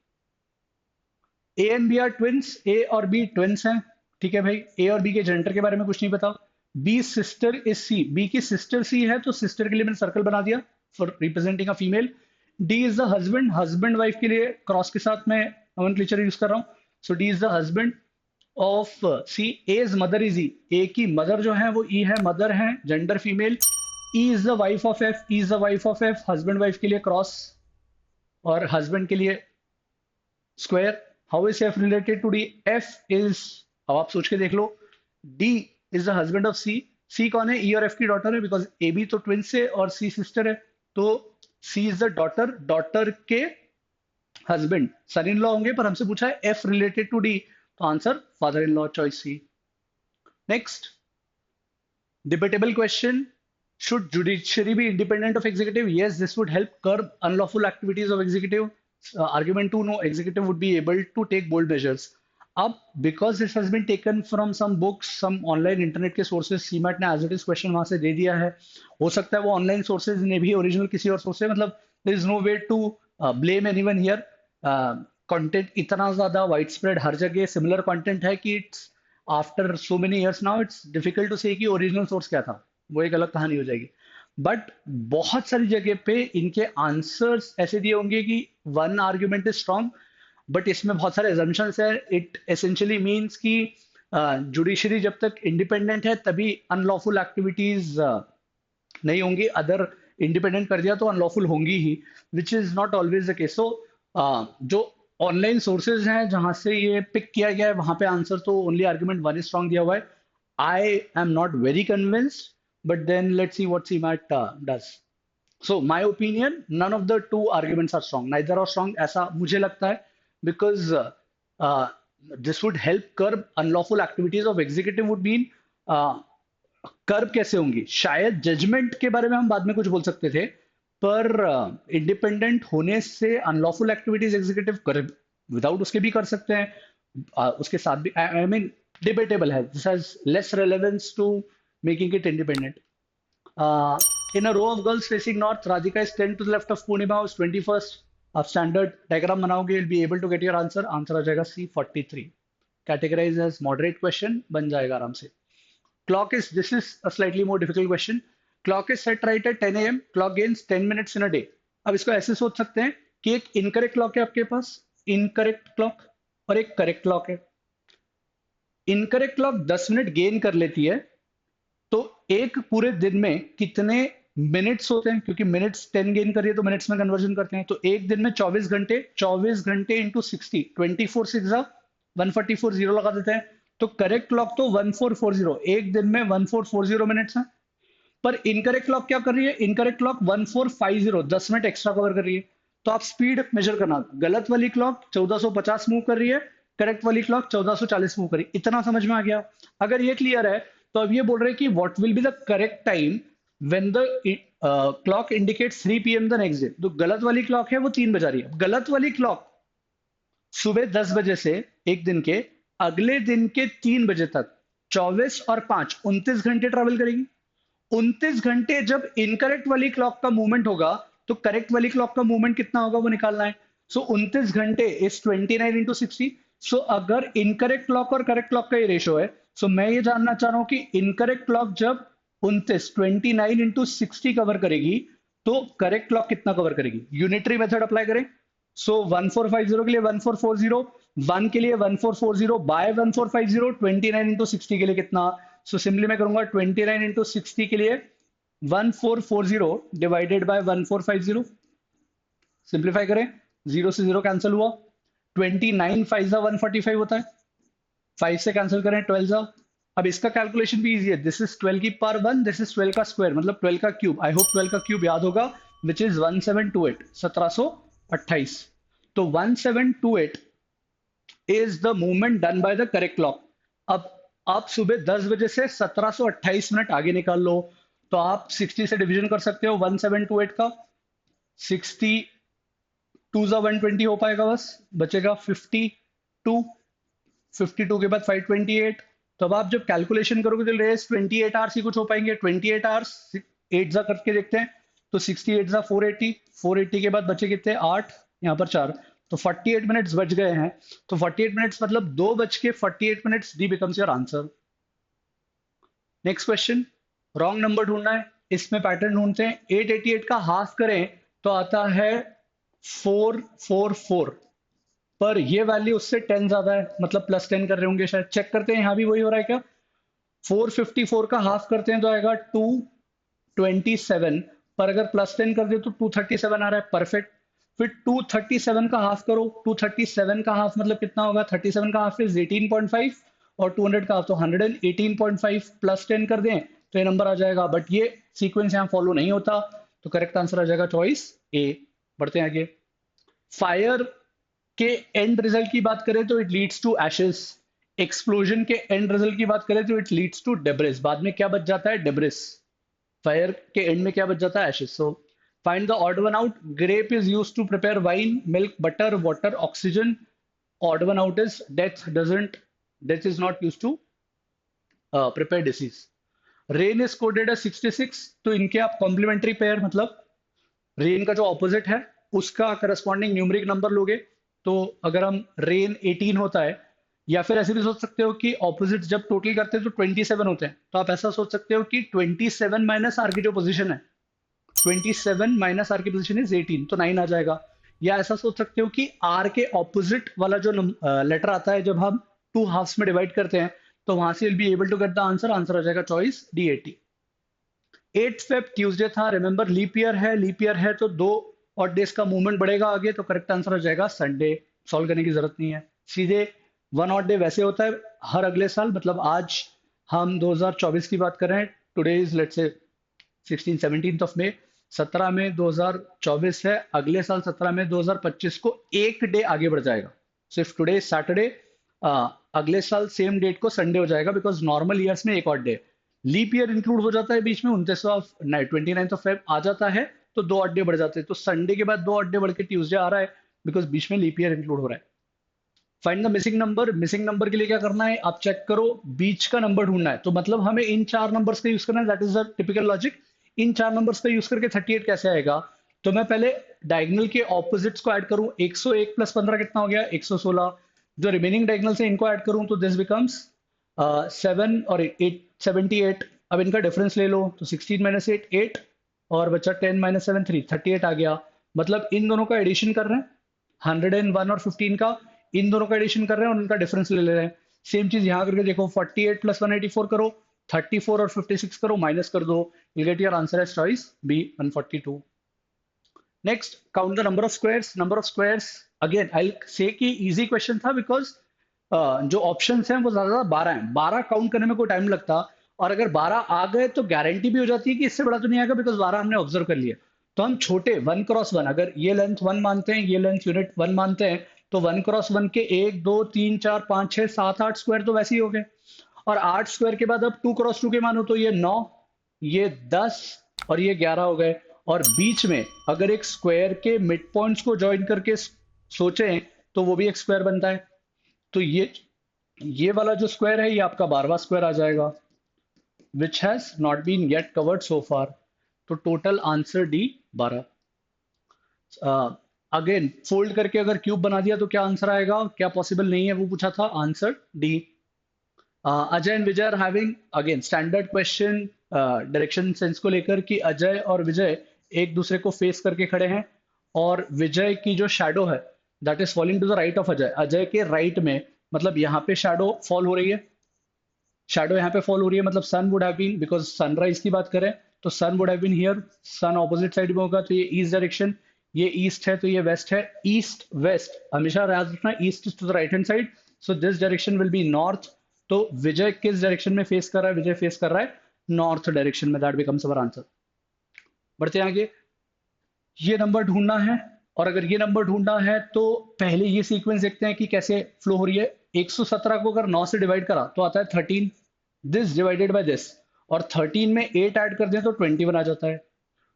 A and B are twins, A और बी ट्विंस हैं, ठीक है भाई। ए और बी के जेंडर के बारे में कुछ नहीं पता। B sister is C, B की सिस्टर सी है तो सिस्टर के लिए मैंने सर्कल बना दिया for representing a female. D is the husband, husband wife के लिए क्रॉस के साथ मैं नोमेनक्लेचर यूज कर रहा हूँ। So D is the husband of C. A is mother is E, A की मदर जो है वो ई है, मदर है, gender female. E is the wife of F, E is the wife of F, husband wife के लिए cross और husband के लिए square. How is F related to D, F is, अब आप सोच के देख लो, D is the husband of सी। सी कौन है, ई और एफ की डॉटर है, बिकॉज ए बी तो ट्विंस है और सी सिस्टर है। तो C is the daughter, daughter के हस्बैंड सन इन लॉ होंगे, पर हमसे पूछा है एफ रिलेटेड टू डी, तो answer father in law, choice C. Next, debatable question, should judiciary be independent of executive? Yes, this would help curb unlawful activities of executive. Argument 2, no, executive would be able to take bold measures. अब because this has been taken from some books, some online internet के sources, CMAT ने as it is question वहां से दे दिया है। हो सकता है वो online sources ने भी original किसी और source से, मतलब there is no way to blame anyone here. Content इतना ज्यादा widespread हर जगह similar content है कि it's after so many years now it's difficult to say कि original source क्या था। वो एक अलग कहानी हो जाएगी। बट बहुत सारी जगह पे इनके आंसर्स ऐसे दिए होंगे कि one argument is strong, but इसमें बहुत सारे assumptions है। इट एसेंशियली मीन्स कि जुडिशरी जब तक इंडिपेंडेंट है तभी अनलॉफुल एक्टिविटीज नहीं होंगी, अदर इंडिपेंडेंट कर दिया तो अनलॉफुल होंगी ही, which is not always the case. So जो ऑनलाइन सोर्सेज हैं जहां से ये पिक किया गया है वहां पे आंसर तो only argument one is strong दिया हुआ है। I am not very convinced, but then let's see what CMAT does. So my opinion, none of the two arguments are strong. Neither are strong, ऐसा मुझे लगता है, because uh, this would help curb unlawful activities of executive would mean कर्ब कैसे होंगी, शायद judgement के बारे में हम बाद में कुछ बोल सकते थे, पर इंडिपेंडेंट होने से अनलॉफुल एक्टिविटीज एग्जीक्यूटिव कर विदाउट उसके भी कर सकते हैं। उसके साथ भी आई मीन डिबेटेबल है, this has less relevance to making it independent. In a row of girls facing north, Radhika is 10 to the left of Purnima, is 21st. आप स्टैंडर्ड डायग्राम बनाओगे, you'll be able to get your answer. Answer आ जाएगा C 43. Categorized as moderate question बन जाएगा आराम से. Clock is, this is a slightly more difficult question. Clock is set right at 10 AM, clock gains 10 minutes in a day. अब इसको ऐसे सोच सकते हैं कि एक इनकरेक्ट क्लॉक है आपके पास, इनकरेक्ट क्लॉक, और एक करेक्ट क्लॉक है। इनकरेक्ट क्लॉक 10 मिनट गेन कर लेती है, तो एक पूरे दिन में कितने मिनट्स होते हैं, क्योंकि मिनट्स 10 गेन करिए तो मिनट्स में कन्वर्जन करते हैं, तो एक दिन में 24 घंटे, 24 घंटे इंटू 60, 24 6 144 जीरो लगा देते हैं। तो करेक्ट क्लॉक तो 1440, एक दिन में 1440 मिनट्स है। पर इनकरेक्ट क्लॉक क्या कर रही है, incorrect clock 1450, 10 minute extra cover कर रही है। तो आप स्पीड मेजर करना, गलत वाली क्लॉक 1450 मूव कर रही है, करेक्ट वाली क्लॉक 1440 मूव कर रही है। इतना समझ में आ गया? अगर ये क्लियर है तो अब ये बोल रहे हैं कि what will be the correct time when the clock indicates 3 PM the next day. तो गलत वाली क्लॉक है वो 3 बजा रही है। गलत वाली क्लॉक सुबह 10 बजे से एक दिन के अगले दिन के 3 बजे तक 24 और 5 29 घंटे ट्रेवल करेगी। 29 घंटे जब इनकरेक्ट वाली क्लॉक का मूवमेंट होगा, तो करेक्ट वाली क्लॉक का मूवमेंट कितना होगा वो निकालना है। सो 29 घंटे इज 29 इंटू 60। सो अगर इनकरेक्ट क्लॉक और करेक्ट क्लॉक का ये रेशो है, सो मैं ये जानना चाह रहा हूं कि इनकरेक्ट क्लॉक जब 29 इंटू 60 कवर करेगी, तो करेक्ट क्लॉक कितना कवर करेगी। यूनिटरी मेथड अप्लाई करें। सो 1450 के लिए 1440, 1 के लिए 1440 बाय 1450, 29 इंटू 60 के लिए कितना। सो सिंपली मैं करूंगा 29 इंटू 60 के लिए 1440 डिवाइडेड बाय 1450। सिंप्लीफाई करें, जीरो से जीरो कैंसिल हुआ, 29 5 145 होता है, 5 से कैंसिल करें 12 जा। अब इसका कैलकुलेशन भी इजी है, दिस इज 12 की पावर 1, दिस इज 12 का स्क्वायर, मतलब 12 का क्यूब। आई होप 12 का क्यूब याद होगा, विच इज 1728, 1728। तो 1728 is the movement done by the correct clock. अब आप सुबह 10 बजे से 1728 मिनट आगे निकाल लो, तो आप 60 से डिवीजन कर सकते हो 1728 का। 60 2 जा 120 हो पाएगा, बस बचेगा 52, 52 के बाद 528। तो अब आप जब कैलकुलेशन करोगे तो रेस 28 आवर्स ही कुछ हो पाएंगे। 28 आवर्स 8 जा करके देखते हैं, तो 68 जा 480, 480 के बाद बचे कितने 8, यहाँ पर 4, तो 48 मिनट्स बच गए हैं। तो 48 मिनट्स मतलब 2:48 D becomes your answer. Next question, wrong number ढूंढना है, इसमें पैटर्न ढूंढते हैं। 888 का हाफ करें तो आता है 444, पर ये वैल्यू उससे 10 ज्यादा है, मतलब +10 कर रहे होंगे शायद। चेक करते हैं यहाँ भी वही हो रहा है क्या। 454 का हाफ करते हैं तो आएगा 227, पर अगर +10 कर दे तो 237 आ रहा है, परफेक्ट। फिर 237 का हाफ करो, 237 का हाफ मतलब कितना होगा, 37 का हाफ इज 18.5, और 200 का हाफ तो 118.5, +10 कर दें तो ये नंबर आ जाएगा। बट ये सीक्वेंस यहाँ फॉलो नहीं होता, तो करेक्ट आंसर आ जाएगा चॉइस ए। बढ़ते हैं आगे। फायर के एंड रिजल्ट की बात करें तो it leads to ashes. Explosion के एंड रिजल्ट की बात करें तो इट लीड्स टू डेब्रिस। बाद में क्या बच जाता है, डेब्रिस। फायर के एंड में क्या बच जाता है, ashes. So find the odd one out. Grape is used to prepare wine, milk, butter, water, oxygen. Odd one out is death is not used to prepare disease. Rain is coded as 66, तो इनके आप complementary pair, मतलब rain का जो opposite है उसका corresponding numeric number लोगे। तो अगर हम रेन 18 होता है, या फिर ऐसे भी सोच सकते हो कि ऑपोजिट जब टोटल करते हैं तो 27 होते हैं, तो आप ऐसा सोच सकते हो कि 27 माइनस आर की जो पोजीशन है, 27 माइनस आर की पोजीशन इज 18, तो 9 आ जाएगा। या ऐसा सोच सकते हो कि आर के ऑपोजिट वाला जो लेटर आता है जब हम टू हाफ्स में डिवाइड करते हैं, तो वहां से will be able to get the answer. Answer आ जाएगा चॉइस डी 80। 8 फेब ट्यूसडे था, रिमेंबर लीप ईयर है, लीप ईयर है तो 2 और डेज का मूवमेंट बढ़ेगा आगे, तो करेक्ट आंसर हो जाएगा संडे। सॉल्व करने की जरूरत नहीं है, सीधे 1 और डे वैसे होता है हर अगले साल, मतलब आज हम 2024 की बात कर रहे हैं, today is let's say 17 of May, 17 में 2024 है, अगले साल 17 में 2025 को एक डे आगे बढ़ जाएगा। सिर्फ टुडे सैटरडे, अगले साल सेम डेट को संडे हो जाएगा, बिकॉज नॉर्मल ईयर्स में एक और डे, लीप ईयर इंक्लूड हो जाता है बीच में, 29 ऑफ फेब आ जाता है, तो 2 और डे बढ़ जाते हैं। तो संडे के बाद 2 और डे बढ़ के ट्यूसडे आ रहा है, बिकॉज बीच में लीप ईयर इंक्लूड हो रहा है। Find the missing number. Missing number के लिए क्या करना है, आप चेक करो, बीच का नंबर ढूंढना है, तो मतलब हमें इन 4 नंबर्स का यूज करना है, that is the typical logic. In 4 numbers का यूज करके 38 कैसे आएगा, तो मैं पहले डायगोनल के ऑपोजिट्स को ऐड करूं, 101 + 15 कितना हो गया, 116। जो रिमेनिंग डायगोनल से इनको ऐड करूं तो दिस बिकम्स 7 और 8 78। अब इनका डिफरेंस ले लो, तो 16 माइनस 8 8, और बचा 10 माइनस 7 3 38 आ गया। मतलब इन दोनों का एडिशन कर रहे हैं, 101 और 15 का, इन दोनों का एडिशन कर रहे हैं और उनका डिफरेंस ले ले रहे हैं। सेम चीज यहाँ करके देखो, 48 प्लस 184 करो, 34 और 56 करो, माइनस कर दो, you get your answer as choice B 142। Next, count the number of squares. Number of squares again I say कि इजी क्वेश्चन था, बिकॉज जो ऑप्शंस हैं वो ज्यादा 12 हैं, 12 काउंट करने में कोई टाइम लगता, और अगर 12 आ गए तो गारंटी भी हो जाती है कि इससे बड़ा तो नहीं आएगा, बिकॉज 12 हमने ऑब्जर्व कर लिया। तो हम छोटे 1 क्रॉस 1, अगर ये लेंथ 1 मानते हैं, ये लेंथ यूनिट 1 मानते हैं, तो 1 क्रॉस 1 के 1 2 3 4 5 6 7 8 स्क्वायर तो वैसे ही हो गए। और 8 स्क्वायर के बाद अब 2 क्रॉस 2 के मानो, तो ये 9, ये 10 और ये 11 हो गए। और बीच में अगर एक स्क्वायर के मिड पॉइंट्स को ज्वाइन करके सोचें तो वो भी एक स्क्वायर बनता है। तो ये वाला जो स्क्वायर है ये आपका 12वां स्क्वायर आ जाएगा, which has not been yet covered so far. तो total answer D 12। Again fold करके अगर क्यूब बना दिया तो क्या आंसर आएगा, क्या पॉसिबल नहीं है वो पूछा था, answer D. Ajay and Vijay are having again standard question direction sense को लेकर, कि अजय और विजय एक दूसरे को फेस करके खड़े हैं, और विजय की जो शैडो है that is falling to the right of Ajay, Ajay के राइट में, मतलब यहाँ पे शैडो फॉल हो रही है, शैडो यहाँ पे फॉल हो रही है, मतलब sun would have been, because sunrise की बात करें तो sun would have been here, sun opposite side में होगा, तो ये ईस्ट डायरेक्शन, ये ईस्ट है तो ये वेस्ट है, ईस्ट वेस्ट हमेशा याद रखना, east is to the right hand side, so this direction will be north. तो विजय किस डायरेक्शन में फेस कर रहा है, विजय फेस कर रहा है नॉर्थ डायरेक्शन में, दैट बिकम्स अवर आंसर। बढ़ते हैं आगे, ये नंबर ढूंढना है, और अगर ये नंबर ढूंढना है तो पहले ये सीक्वेंस देखते हैं कि कैसे फ्लो हो रही है। 117 को अगर 9 से डिवाइड करा तो आता है 13, दिस डिवाइडेड बाय दिस, और 13 में 8 ऐड कर दें तो 21 आ जाता है।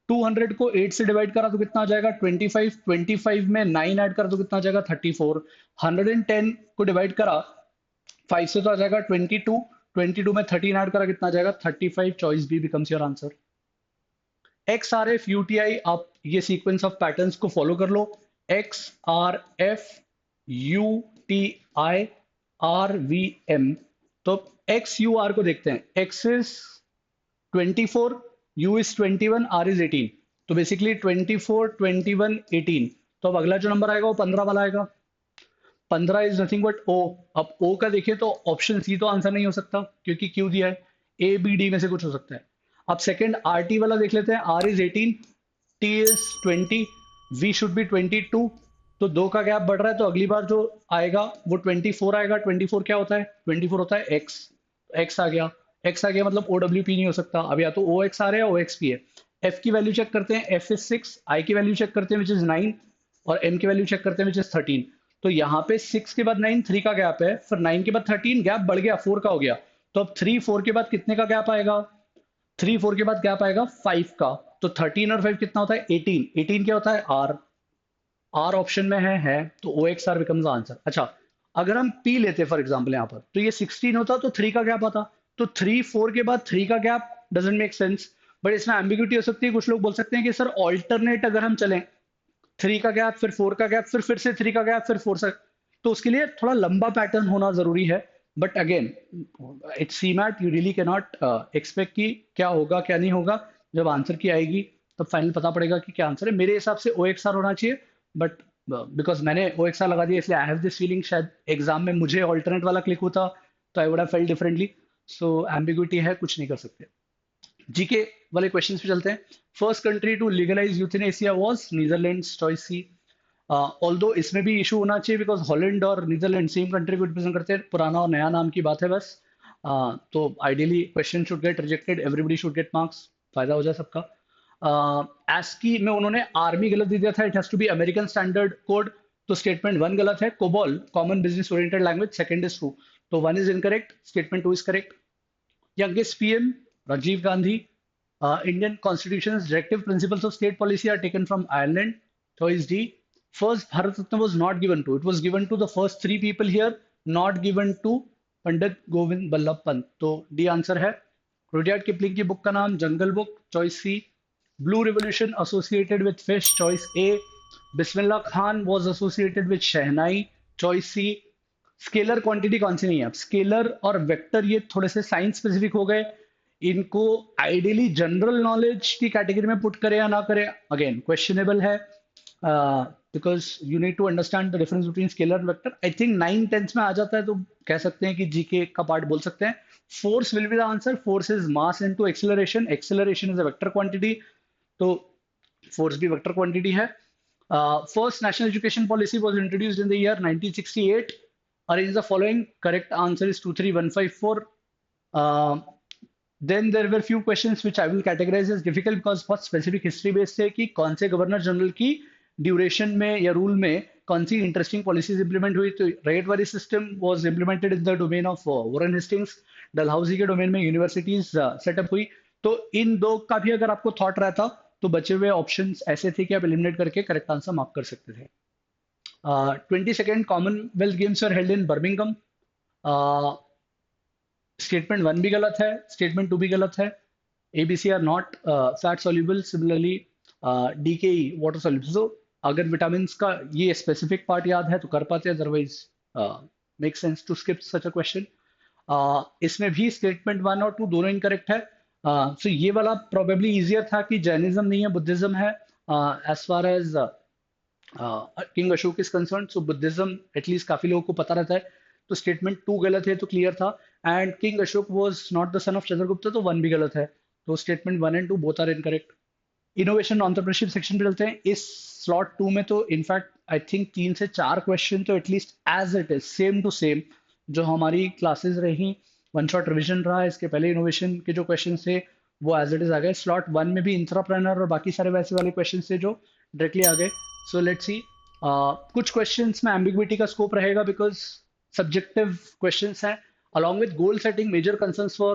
200 को 8 से डिवाइड करा तो कितना आ जाएगा 25, 25 में 9 ऐड करा तो कितना आ जाएगा 34, 110 को डिवाइड करा 5 से तो आ जाएगा 22, 22 में 13 ऐड करा कितना आ जाएगा 35, choice B becomes your answer. X R F UTI, आप ये सीक्वेंस ऑफ पैटर्न्स को फॉलो कर लो, X R F U T I R V M. तो एक्स यू आर को देखते हैं, X is 24, U is 21, R is 18, तो बेसिकली 24 21 18, तो अब अगला जो नंबर आएगा वो 15 वाला आएगा। 15 इज नथिंग बट ओ। अब ओ का देखिए तो ऑप्शन सी तो आंसर नहीं हो सकता क्योंकि क्यू दिया है, ए बी डी में से कुछ हो सकता है। अब सेकंड आर टी वाला देख लेते हैं, R is 18, T is 20, V should be 22, तो दो का गैप बढ़ रहा है, तो अगली बार जो आएगा वो 24 आएगा। 24 क्या होता है, 24 होता है एक्स, एक्स आ गया, एक्स आ गया मतलब ओ डब्ल्यू पी नहीं हो सकता, अब या तो ओ एक्स आ रहा है या ओ एक्स पी है। एफ की वैल्यू चेक करते हैं, एफ इज 6, आई की वैल्यू चेक करते हैं विच इज 9, और एम की वैल्यू चेक करते हैं विच इज 13। तो यहाँ पे 6 के बाद 9, 3 का गैप है, फिर 9 के बाद 13, गैप बढ़ गया 4 का हो गया, तो अब 3 4 के बाद कितने का गैप आएगा, 3 4 के बाद गैप आएगा 5 का, तो 13 और 5 कितना होता है 18, 18 क्या होता है आर, आर ऑप्शन में है तो ओ एक्स आर बिकम्स आंसर। अच्छा, अगर हम पी लेते फॉर एग्जाम्पल यहाँ पर, तो ये 16 होता तो 3 का गैप आता, तो 3 4 के बाद 3 का gap doesn't make sense, but इसमें एम्बिग्यूटी हो सकती है, कुछ लोग बोल सकते हैं कि सर ऑल्टरनेट अगर हम चलें, 3 का गैप फिर 4 का गैप फिर से 3 का गैप फिर 4 से, तो उसके लिए थोड़ा लंबा पैटर्न होना जरूरी है। But again it's CMAT, you really can not expect कि क्या होगा क्या नहीं होगा, जब आंसर की आएगी तब फाइनल पता पड़ेगा कि क्या आंसर है। मेरे हिसाब से ओ एक्स आर होना चाहिए, बट बिकॉज मैंने ओ एक्स आर लगा दिया इसलिए आई हैव दिस फीलिंग शायद एग्जाम में मुझे ऑल्टरनेट वाला क्लिक होता तो I would have felt differently. So ambiguity है, कुछ नहीं कर सकते। जीके वाले क्वेश्चंस पे चलते हैं। First country to legalize euthanasia was Netherlands, choice C. Although इसमें भी इशू होना चाहिए बिकॉज हॉलैंड और नीदरलैंड सेम कंट्री को रिप्रेजेंट करते हैं, पुराना और नया नाम की बात है बस। तो ideally question should get rejected, everybody should get marks, फायदा हो जाए सबका। एस्की में उन्होंने आर्मी गलत दे दिया था, it has to be American standard code, तो स्टेटमेंट 1 गलत है। COBOL common business oriented language, second is true, तो 1 is incorrect, statement 2 is correct. Youngest PM, Rajiv Gandhi. Indian Constitution's directive principles of state policy are taken from Ireland. Choice D. First Bharat Ratna was not given to. It was given to the first 3 people here, not given to Pandit Govind Ballabh Pant. तो D answer है। Rudyard Kipling की book का नाम Jungle Book, choice C. Blue revolution associated with fish, choice A. Bismillah Khan was associated with shehnai, choice C. Scalar quantity कौन सी नहीं है, scalar और वेक्टर ये थोड़े से साइंस स्पेसिफिक हो गए, इनको आइडियली जनरल नॉलेज की कैटेगरी में पुट करें या ना करें, अगेन क्वेश्चनेबल है, because you need to understand the difference between scalar and vector. I think 9 10 में आ जाता है तो कह सकते हैं कि जीके का पार्ट बोल सकते हैं। Force will be the answer. Force is mass into acceleration, acceleration is a vector quantity, तो फोर्स भी वेक्टर क्वांटिटी है। First national education policy was introduced in the year 1968। Arrange the following, correct answer is 23154। Then there were few questions which I will categorize as difficult because बहुत specific history based थे कि कौन से governor general की duration में या rule में कौन सी इंटरेस्टिंग पॉलिसीज इंप्लीमेंट हुई। तो रेट वाली system was implemented in the domain of Warren Hastings. Dalhousie के डोमेन में यूनिवर्सिटीज सेटअप हुई। तो इन दो का भी अगर आपको थॉट रहता तो बचे हुए ऑप्शंस ऐसे थे कि आप एलिमिनेट करके करेक्ट आंसर मार्क कर सकते थे। 22nd Commonwealth games are held in Birmingham. Statement 1 भी गलत है, स्टेटमेंट 2 भी गलत है। ABC are not fat soluble, similarly DKE water soluble. So अगर विटामिन का ये स्पेसिफिक पार्ट याद है तो कर पाते, otherwise make sense to skip such a question. इसमें भी स्टेटमेंट 1 और 2 दोनों इनकरेक्ट है। सो ये वाला प्रोबेबली इजियर था कि जैनिज्म नहीं है, बुद्धिज्म है। As far as king Ashok is concern, so Buddhism at least काफी लोगों को पता रहता है। तो स्टेटमेंट 2 गलत है तो क्लियर था। And king Ashok was not the son of Chandragupta, तो 1 भी गलत है। तो statement 1 and 2 both are incorrect. Innovation entrepreneurship section पे चलते हैं। इस स्लॉट 2 में तो इनफैक्ट आई थिंक 3 से 4 क्वेश्चन तो at least as it is same to same जो हमारी क्लासेस रही, वन शॉट रिवीजन रहा, इसके पहले इनोवेशन के जो क्वेश्चन थे वो एज इट इज आ गए। स्लॉट 1 में भी इंट्राप्रेन्योर और बाकी सारे वैसे वाले क्वेश्चन थे जो डायरेक्टली आ गए। सो लेट्स सी, कुछ क्वेश्चंस में एम्बिग्विटी का स्कोप रहेगा बिकॉज सब्जेक्टिव क्वेश्चंस हैं। along with goal setting, major concerns for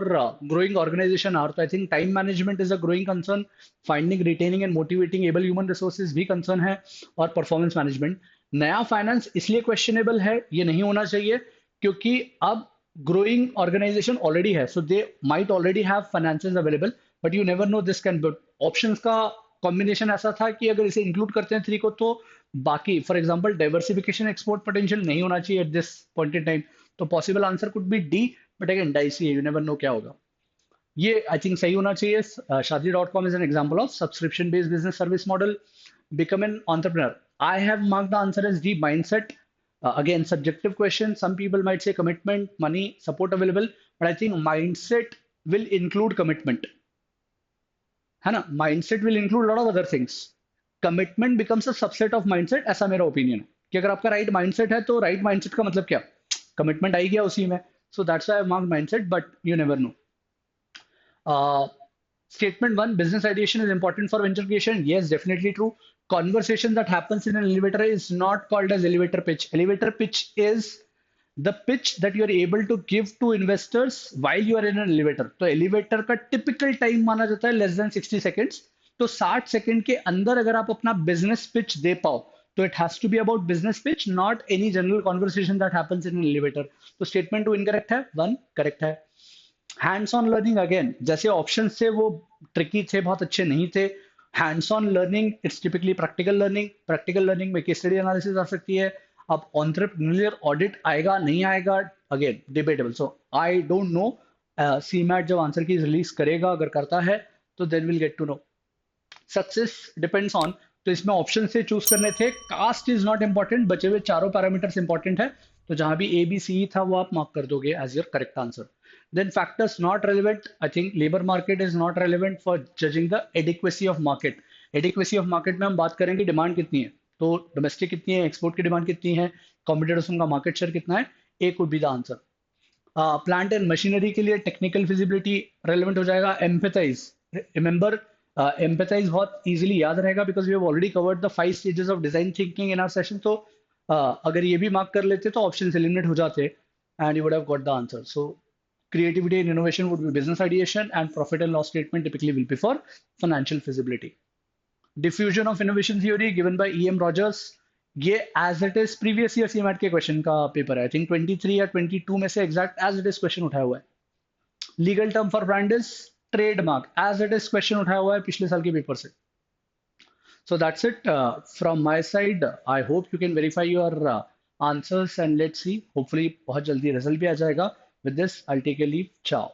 growing organization are, तो I think time management is a growing concern, finding, retaining and motivating able human resources भी concern है, और performance management। नया finance इसलिए questionable है, ये नहीं होना चाहिए क्योंकि अब growing organization already है, so they might already have finances available, but you never know this can build। options का कॉम्बिनेशन ऐसा था कि अगर इसे इंक्लूड करते हैं 3 को तो बाकी, for example diversification export potential नहीं होना चाहिए at this point in time. तो possible answer could be D, but again dicey है, यू नेवर नो क्या होगा। ये आई थिंक सही होना चाहिए। Shaadi.com is an example of subscription based business service model. Become an entrepreneur, I have marked the answer as D, mindset. Again subjective question, some people might say commitment, money, support available, but I think mindset will include commitment, है ना। Mindset will include lot of other things. Commitment becomes a subset of mindset, ऐसा मेरा opinion है कि अगर आपका right mindset है तो राइट माइंडसेट का मतलब क्या, कमिटमेंट आई गया उसी में। So that's why I mark mindset, but you never no. Statement 1, business ideation is important for venture creation. Yes, definitely true. Conversation that happens in an elevator is not called as elevator pitch. Elevator pitch is the pitch that you are able to give to investors while you are in an elevator. तो elevator का typical time माना जाता है less than 60 seconds. तो 60 second के अंदर अगर आप अपना business pitch दे पाओ तो it has to be about business pitch, not any general conversation that happens in an elevator. तो statement 2 incorrect है, 1 correct है। हैंड्स ऑन लर्निंग, अगेन जैसे ऑप्शन थे वो ट्रिकी थे, बहुत अच्छे नहीं थे। Hands on learning it's typically practical learning, practical learning में केस स्टडी एनालिसिस आ सकती है। अब एंटरप्रेन्योरियल ऑडिट आएगा नहीं आएगा, again debatable. So I don't know, CMAT जब आंसर की रिलीज करेगा अगर करता है तो then will get to know. Success depends on, तो इसमें ऑप्शन से चूज करने थे। कास्ट इज नॉट इंपॉर्टेंट, बचे हुए चारों पैरामीटर्स इंपॉर्टेंट है, तो जहां भी ए बी सी था वो आप मार्क कर दोगे as your correct answer. Then factors not relevant. I think labor market is not relevant for judging the adequacy of market. Adequacy of market में हम बात करेंगे डिमांड कितनी है, तो डोमेस्टिक कितनी है, एक्सपोर्ट की डिमांड कितनी है, कॉम्पिटिटर्स उनका मार्केट शेयर कितना है, A could be the answer. Plant and machinery के लिए टेक्निकल फिजिबिलिटी रेलेवेंट हो जाएगा। एम्पैथाइज, रिमेंबर एम्पैथाइज बहुत इजीली याद रहेगा because we have already covered the 5 stages of design thinking in our session. तो अगर ये भी मार्क कर लेते तो ऑप्शन एलिमिनेट हो जाते and you would have got the answer. So creativity and innovation would be business ideation, and profit and loss statement typically will be for financial feasibility. Diffusion of innovation theory given by E.M. Rogers, ये as it is previous year CMAT के question का paper है, I think 23 या 22 में से exact as it is question उठाया हुआ है। Legal term for brand is trademark, as it is question उठाया हुआ है पिछले साल के पेपर से। So that's it from my side. I hope you can verify your answers and let's see. Hopefully बहुत जल्दी रिजल्ट भी आ जाएगा। With this, I'll take a leave. Ciao.